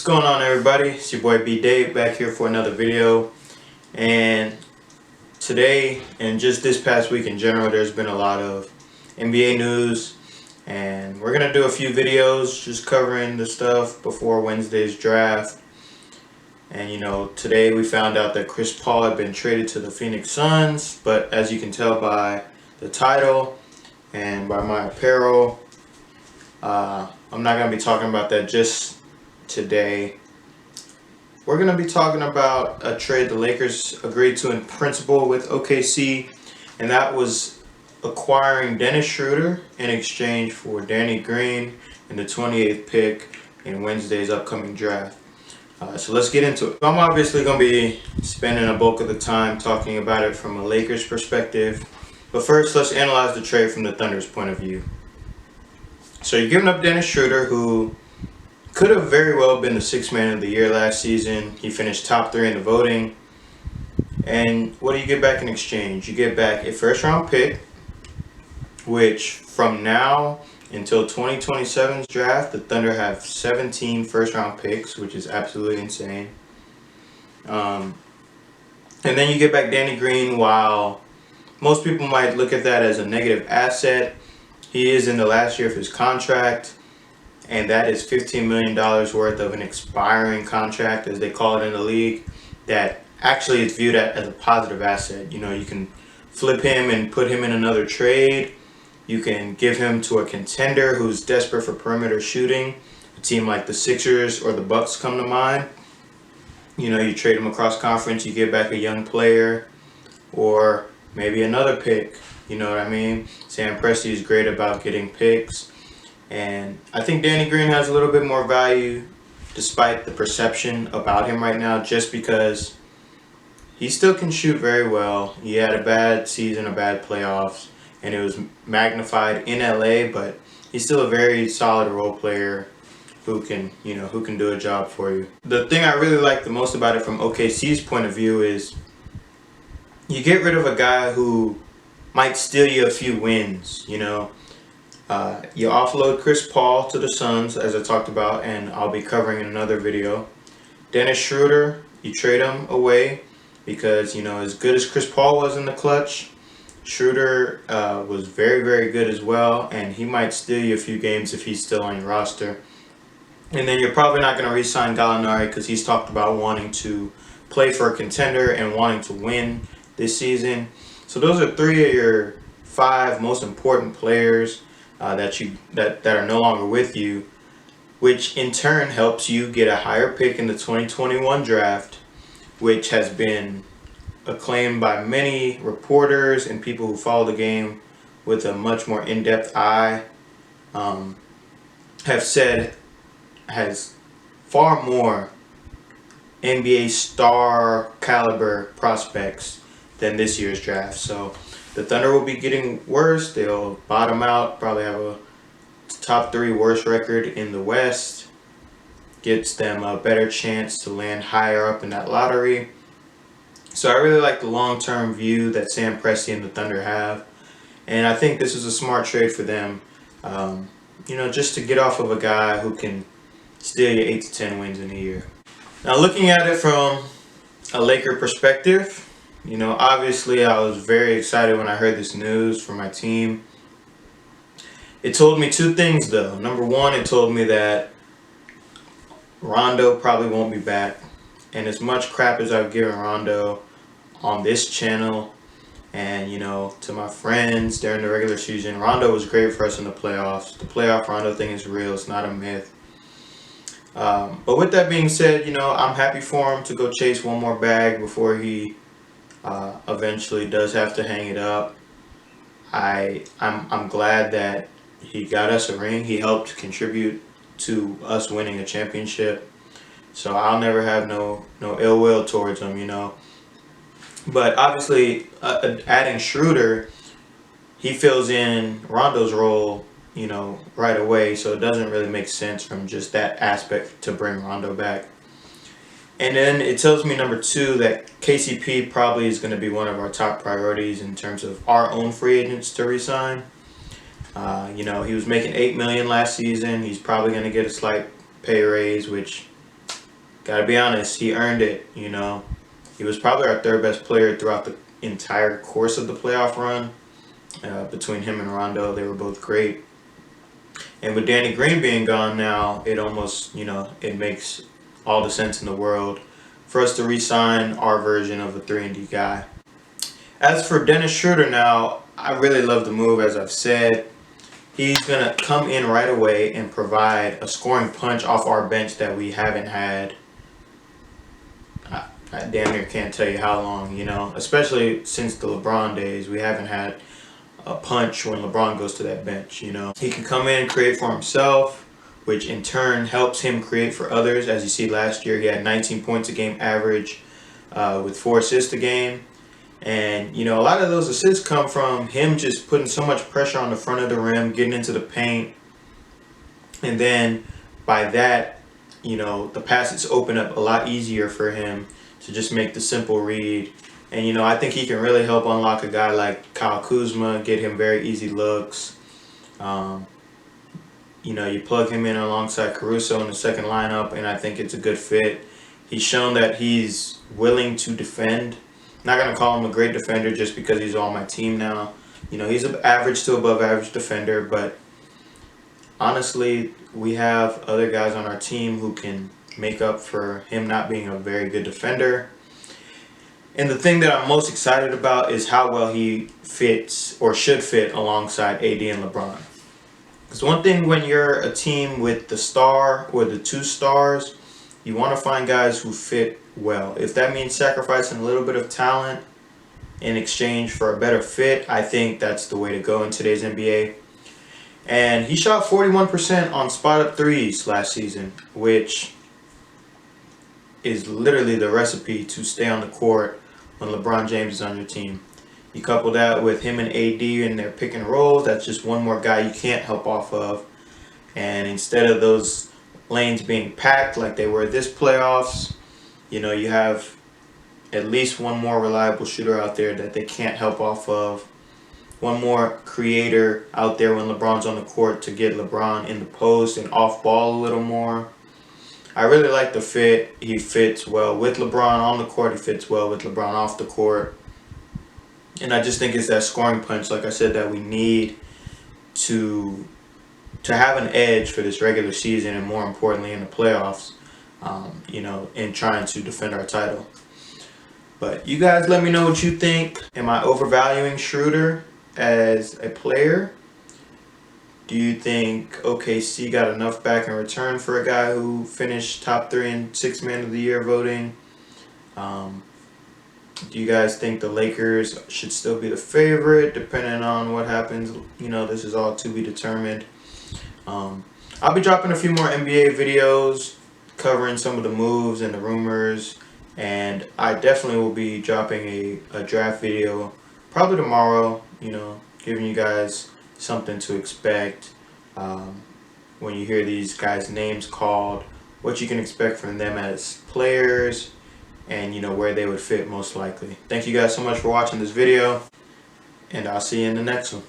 going on, everybody? It's your boy B Dave back here for another video. And today and just this past week in general, there's been a lot of NBA news, and we're gonna do a few videos just covering the stuff before Wednesday's draft. And today we found out that Chris Paul had been traded to the Phoenix Suns, but as you can tell by the title and by my apparel, I'm not going to be talking about that just today. We're going to be talking about a trade the Lakers agreed to in principle with OKC, and that was acquiring Dennis Schroder in exchange for Danny Green and the 28th pick in Wednesday's upcoming draft. So let's get into it. I'm obviously going to be spending a bulk of the time talking about it from a Lakers perspective, but first let's analyze the trade from the Thunder's point of view. So you're giving up Dennis Schroder, who could have very well been the sixth man of the year last season. He finished top 3 in the voting. And what do you get back in exchange? You get back a first-round pick, which from now until 2027's draft, the Thunder have 17 first-round picks, which is absolutely insane. And then you get back Danny Green. While most people might look at that as a negative asset, he is in the last year of his contract, and that is $15 million worth of an expiring contract, as they call it in the league, that actually is viewed as a positive asset. You can flip him and put him in another trade. You can give him to a contender who's desperate for perimeter shooting. A team like the Sixers or the Bucks come to mind. You trade him across conference, you get back a young player, or maybe another pick. You know what I mean? Sam Presti is great about getting picks. And I think Danny Green has a little bit more value despite the perception about him right now, just because he still can shoot very well. He had a bad season, a bad playoffs, and it was magnified in LA, but he's still a very solid role player who can do a job for you. The thing I really like the most about it from OKC's point of view is you get rid of a guy who might steal you a few wins. You offload Chris Paul to the Suns, as I talked about, and I'll be covering in another video. Dennis Schroder, you trade him away because, as good as Chris Paul was in the clutch, Schroder was very, very good as well, and he might steal you a few games if he's still on your roster. And then you're probably not going to re-sign Gallinari because he's talked about wanting to play for a contender and wanting to win this season. So those are 3 of your 5 most important players that are no longer with you, which in turn helps you get a higher pick in the 2021 draft, which has been acclaimed by many reporters and people who follow the game with a much more in-depth eye, have said has far more NBA star caliber prospects than this year's draft. So the Thunder will be getting worse. They'll bottom out, probably have a top 3 worst record in the West. Gets them a better chance to land higher up in that lottery. So I really like the long-term view that Sam Presti and the Thunder have. And I think this is a smart trade for them, just to get off of a guy who can steal you 8 to 10 wins in a year. Now, looking at it from a Laker perspective, obviously I was very excited when I heard this news from my team. It told me 2 things, though. Number one, it told me that Rondo probably won't be back. And as much crap as I've given Rondo on this channel and, to my friends during the regular season, Rondo was great for us in the playoffs. The playoff Rondo thing is real. It's not a myth. But with that being said, I'm happy for him to go chase one more bag before he eventually does have to hang it up. I'm glad that he got us a ring. He helped contribute to us winning a championship. So I'll never have no ill will towards him, But obviously, adding Schroder, he fills in Rondo's role, right away. So it doesn't really make sense from just that aspect to bring Rondo back. And then it tells me, number 2, that KCP probably is going to be one of our top priorities in terms of our own free agents to re-sign. He was making $8 million last season. He's probably going to get a slight pay raise, which Gotta be honest, he earned it, you know. He was probably our third best player throughout the entire course of the playoff run. Between him and Rondo, they were both great. And with Danny Green being gone now, it almost, it makes all the sense in the world for us to re-sign our version of a 3-and-D guy. As for Dennis Schroder now, I really love the move, as I've said. He's going to come in right away and provide a scoring punch off our bench that we haven't had. I damn near can't tell you how long, especially since the LeBron days. We haven't had a punch when LeBron goes to that bench, He can come in and create for himself, which in turn helps him create for others. As you see last year, he had 19 points a game average with 4 assists a game. And, a lot of those assists come from him just putting so much pressure on the front of the rim, getting into the paint. And then by that, the passes open up a lot easier for him to just make the simple read. And, I think he can really help unlock a guy like Kyle Kuzma, get him very easy looks. You plug him in alongside Caruso in the second lineup, and I think it's a good fit. He's shown that he's willing to defend. Not going to call him a great defender just because he's on my team now. He's an average to above average defender, but honestly, we have other guys on our team who can make up for him not being a very good defender. And the thing that I'm most excited about is how well he fits or should fit alongside AD and LeBron. Because one thing when you're a team with the star or the 2 stars, you want to find guys who fit well. If that means sacrificing a little bit of talent in exchange for a better fit, I think that's the way to go in today's NBA. And he shot 41% on spot-up threes last season, which is literally the recipe to stay on the court when LeBron James is on your team. You couple that with him and AD in their pick and rolls, that's just one more guy you can't help off of. And instead of those lanes being packed like they were this playoffs, you have at least one more reliable shooter out there that they can't help off of. One more creator out there when LeBron's on the court to get LeBron in the post and off ball a little more. I really like the fit. He fits well with LeBron on the court. He fits well with LeBron off the court. And I just think it's that scoring punch, like I said, that we need to have an edge for this regular season and more importantly in the playoffs, in trying to defend our title. But you guys let me know what you think. Am I overvaluing Schroder as a player? Do you think OKC got enough back in return for a guy who finished top 3 in 6th Man of the Year voting? Do you guys think the Lakers should still be the favorite, depending on what happens? This is all to be determined. I'll be dropping a few more NBA videos covering some of the moves and the rumors, and I definitely will be dropping a draft video probably tomorrow, giving you guys something to expect when you hear these guys' names called, what you can expect from them as players, and where they would fit most likely. Thank you guys so much for watching this video, and I'll see you in the next one.